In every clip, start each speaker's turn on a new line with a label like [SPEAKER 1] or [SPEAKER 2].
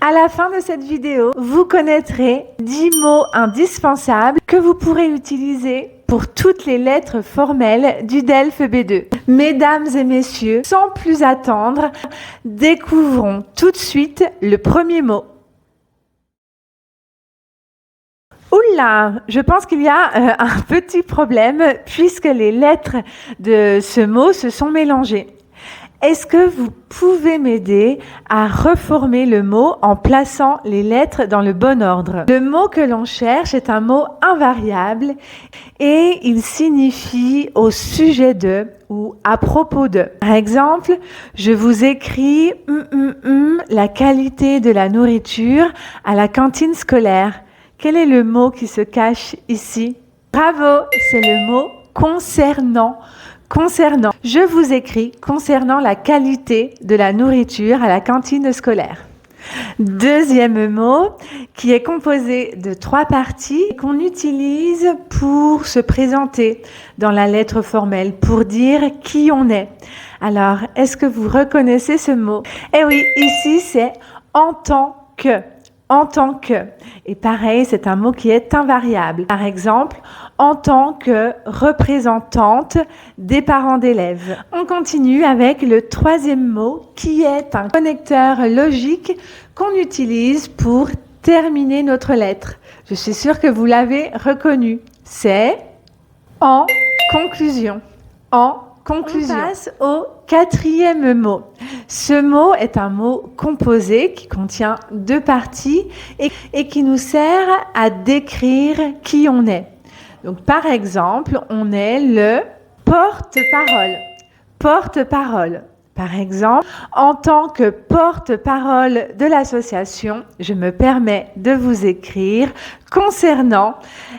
[SPEAKER 1] À la fin de cette vidéo, vous connaîtrez 10 mots indispensables que vous pourrez utiliser pour toutes les lettres formelles du DELF B2. Mesdames et messieurs, sans plus attendre, découvrons tout de suite le premier mot. Oula, je pense qu'il y a un petit problème puisque les lettres de ce mot se sont mélangées. Est-ce que vous pouvez m'aider à reformer le mot en plaçant les lettres dans le bon ordre? Le mot que l'on cherche est un mot invariable et il signifie au sujet de ou à propos de. Par exemple, je vous écris la qualité de la nourriture à la cantine scolaire. Quel est le mot qui se cache ici? Bravo, c'est le mot concernant. Concernant, je vous écris concernant la qualité de la nourriture à la cantine scolaire. Deuxième mot qui est composé de 3 parties qu'on utilise pour se présenter dans la lettre formelle, pour dire qui on est. Alors, est-ce que vous reconnaissez ce mot? Eh oui, ici c'est en tant que. En tant que. Et pareil, c'est un mot qui est invariable. Par exemple, en tant que représentante des parents d'élèves. On continue avec le 3e mot qui est un connecteur logique qu'on utilise pour terminer notre lettre. Je suis sûre que vous l'avez reconnu. C'est en conclusion. En conclusion. On passe au 4e mot. Ce mot est un mot composé qui contient 2 parties et qui nous sert à décrire qui on est. Donc, par exemple, on est le porte-parole. Porte-parole. Par exemple, en tant que porte-parole de l'association, je me permets de vous écrire concernant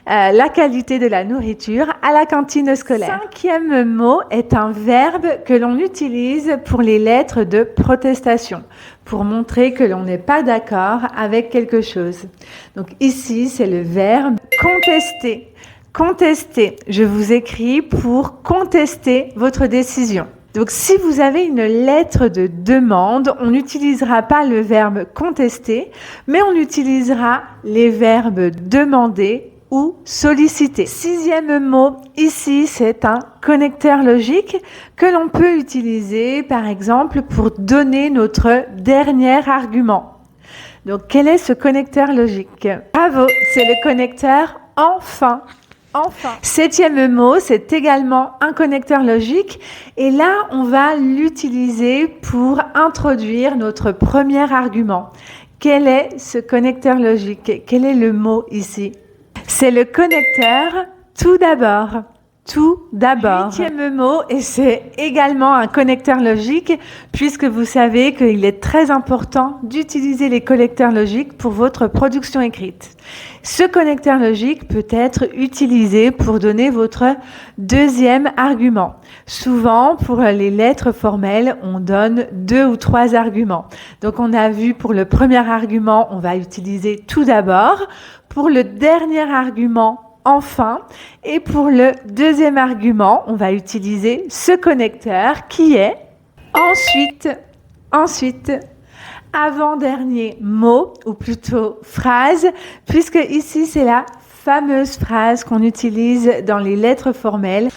[SPEAKER 1] la qualité de la nourriture à la cantine scolaire. 5e mot est un verbe que l'on utilise pour les lettres de protestation, pour montrer que l'on n'est pas d'accord avec quelque chose. Donc ici, c'est le verbe contester. Contester. Je vous écris pour contester votre décision. Donc, si vous avez une lettre de demande, on n'utilisera pas le verbe contester, mais on utilisera les verbes demander ou solliciter. 6e mot, ici, c'est un connecteur logique que l'on peut utiliser, par exemple, pour donner notre dernier argument. Donc, quel est ce connecteur logique? Bravo, c'est le connecteur enfin. Enfin. 7e mot, c'est également un connecteur logique et là, on va l'utiliser pour introduire notre premier argument. Quel est ce connecteur logique? Quel est le mot ici? C'est le connecteur tout d'abord. Tout d'abord. 8e mot, et c'est également un connecteur logique, puisque vous savez qu'il est très important d'utiliser les connecteurs logiques pour votre production écrite. Ce connecteur logique peut être utilisé pour donner votre 2e argument. Souvent, pour les lettres formelles, on donne 2 ou 3 arguments. Donc, on a vu pour le premier argument, on va utiliser tout d'abord. Pour le dernier argument, enfin, et pour le 2e argument, on va utiliser ce connecteur qui est ensuite, avant-dernier mot, ou plutôt phrase, puisque ici c'est la fameuse phrase qu'on utilise dans les lettres formelles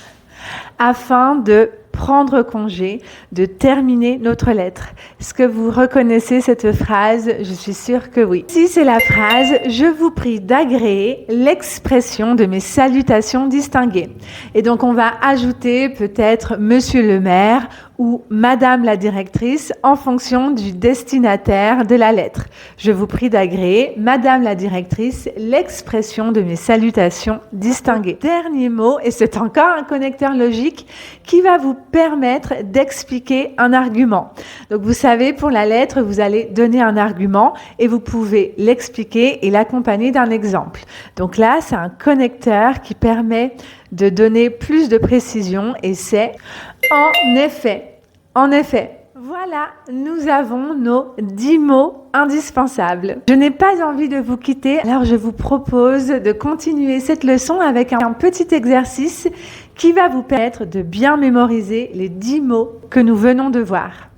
[SPEAKER 1] afin de prendre congé, de terminer notre lettre. Est-ce que vous reconnaissez cette phrase? Je suis sûre que oui. Ici, c'est la phrase « Je vous prie d'agréer l'expression de mes salutations distinguées ». Et donc, on va ajouter peut-être « Monsieur le maire » ou « Madame la directrice » en fonction du destinataire de la lettre. Je vous prie d'agréer, Madame la directrice, l'expression de mes salutations distinguées. Dernier mot, et c'est encore un connecteur logique qui va vous permettre d'expliquer un argument. Donc, vous savez, pour la lettre, vous allez donner un argument et vous pouvez l'expliquer et l'accompagner d'un exemple. Donc là, c'est un connecteur qui permet de donner plus de précision et c'est en effet. En effet. Voilà, nous avons nos 10 mots indispensables. Je n'ai pas envie de vous quitter, alors je vous propose de continuer cette leçon avec un petit exercice qui va vous permettre de bien mémoriser les 10 mots que nous venons de voir.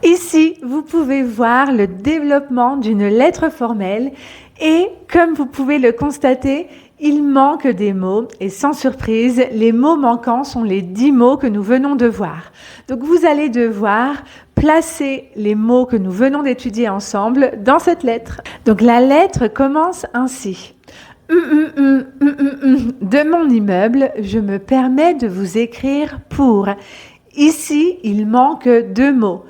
[SPEAKER 1] Ici, vous pouvez voir le développement d'une lettre formelle et, comme vous pouvez le constater, il manque des mots et sans surprise, les mots manquants sont les 10 mots que nous venons de voir. Donc vous allez devoir placer les mots que nous venons d'étudier ensemble dans cette lettre. Donc la lettre commence ainsi. De mon immeuble, je me permets de vous écrire pour. Ici, il manque 2 mots.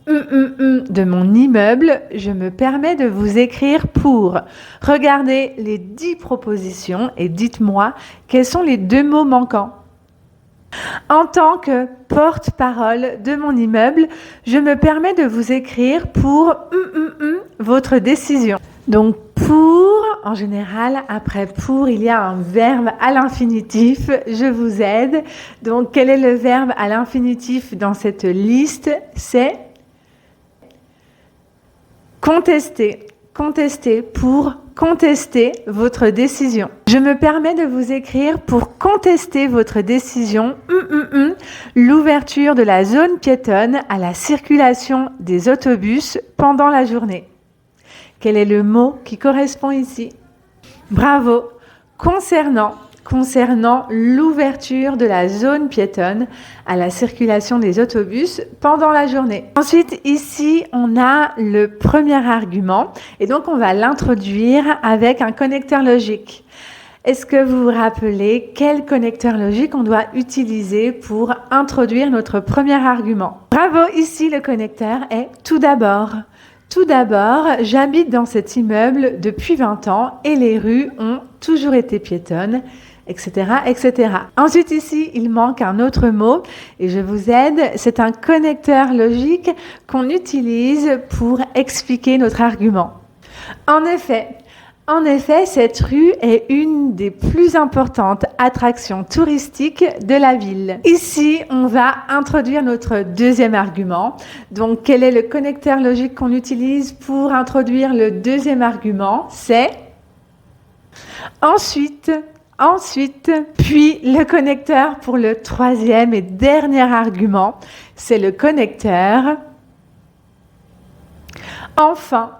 [SPEAKER 1] De mon immeuble, je me permets de vous écrire pour. Regardez les 10 propositions et dites-moi quels sont les 2 mots manquants. En tant que porte-parole de mon immeuble, je me permets de vous écrire pour votre décision. Donc pour, en général, après pour, il y a un verbe à l'infinitif. Je vous aide. Donc quel est le verbe à l'infinitif dans cette liste? C'est contester. Contester pour contester votre décision. Je me permets de vous écrire pour contester votre décision. L'ouverture de la zone piétonne à la circulation des autobus pendant la journée. Quel est le mot qui correspond ici? Bravo. Concernant l'ouverture de la zone piétonne à la circulation des autobus pendant la journée. Ensuite, ici, on a le premier argument et donc on va l'introduire avec un connecteur logique. Est-ce que vous vous rappelez quel connecteur logique on doit utiliser pour introduire notre premier argument? Bravo, ici le connecteur est tout d'abord. Tout d'abord, j'habite dans cet immeuble depuis 20 ans et les rues ont toujours été piétonnes, etc., etc. Ensuite, ici, il manque un autre mot et je vous aide. C'est un connecteur logique qu'on utilise pour expliquer notre argument. En effet, cette rue est une des plus importantes attractions touristiques de la ville. Ici, on va introduire notre deuxième argument. Donc, quel est le connecteur logique qu'on utilise pour introduire le deuxième argument? C'est ensuite, puis le connecteur pour le troisième et dernier argument, c'est le connecteur enfin.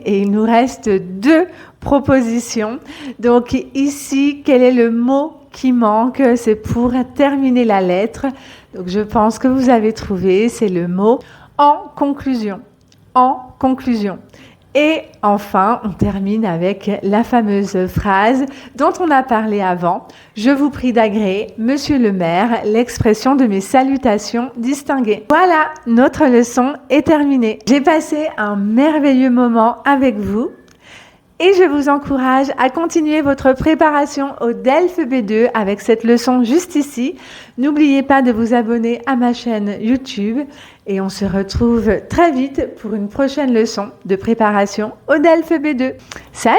[SPEAKER 1] Et il nous reste 2 propositions. Donc ici, quel est le mot qui manque? C'est pour terminer la lettre. Donc je pense que vous avez trouvé, c'est le mot en conclusion. En conclusion. Et enfin, on termine avec la fameuse phrase dont on a parlé avant. Je vous prie d'agréer, Monsieur le maire, l'expression de mes salutations distinguées. Voilà, notre leçon est terminée. J'ai passé un merveilleux moment avec vous. Et je vous encourage à continuer votre préparation au DELF B2 avec cette leçon juste ici. N'oubliez pas de vous abonner à ma chaîne YouTube et on se retrouve très vite pour une prochaine leçon de préparation au DELF B2. Salut!